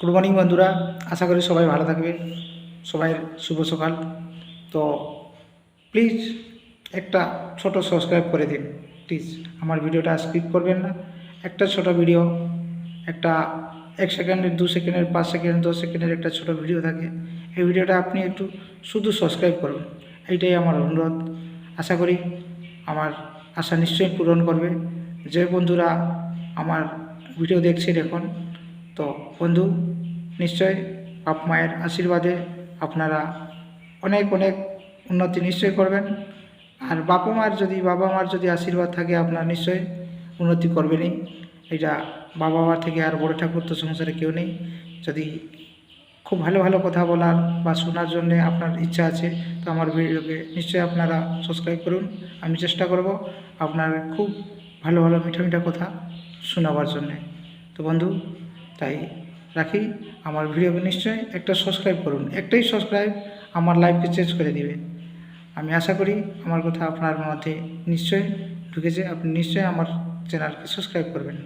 Good morning বন্ধুরা, আশা করি সবাই ভালো থাকবে। সবাই শুভ সকাল। তো প্লিজ একটা ছোট সাবস্ক্রাইব করে দিন প্লিজ। আমার ভিডিওটা স্কিপ করবেন না। একটা ছোট ভিডিও, একটা 1 সেকেন্ডের, 2 সেকেন্ডের, 5 সেকেন্ড, 10 সেকেন্ডের একটা ছোট ভিডিও থাকে। এই ভিডিওটা আপনি একটু শুধু সাবস্ক্রাইব করবেন, এইটাই আমার অনুরোধ। আশা করি আমার আশা নিশ্চয়ই পূরণ করবে। যে বন্ধুরা আমার ভিডিও দেখছেন এখন, তো বন্ধু নিশ্চয় বাপ মায়ের আশীর্বাদে আপনারা অনেক অনেক উন্নতি নিশ্চয় করবেন। আর বাবা মার যদি আশীর্বাদ থাকে আপনার নিশ্চয়ই উন্নতি করবেনই। এটা বাবা মা থেকে আর বড় ঠাকুর তো সংসারে কেউ নেই। যদি খুব ভালো ভালো কথা বলার বা শোনার জন্যে আপনার ইচ্ছা আছে, তো আমার ভিডিওকে নিশ্চয়ই আপনারা সাবস্ক্রাইব করুন। আমি চেষ্টা করব আপনার খুব ভালো ভালো মিঠা মিঠা কথা শোনাবার জন্যে। তো বন্ধু, তাই রাখি, আমার ভিডিওকে নিশ্চয়ই একটা সাবস্ক্রাইব করুন। একটাই সাবস্ক্রাইব আমার লাইফকে চেঞ্জ করে দিবে। আমি আশা করি আমার কথা আপনার মধ্যে নিশ্চয়ই ঢুকেছে। আপনি নিশ্চয়ই আমার চ্যানেলকে সাবস্ক্রাইব করবেন।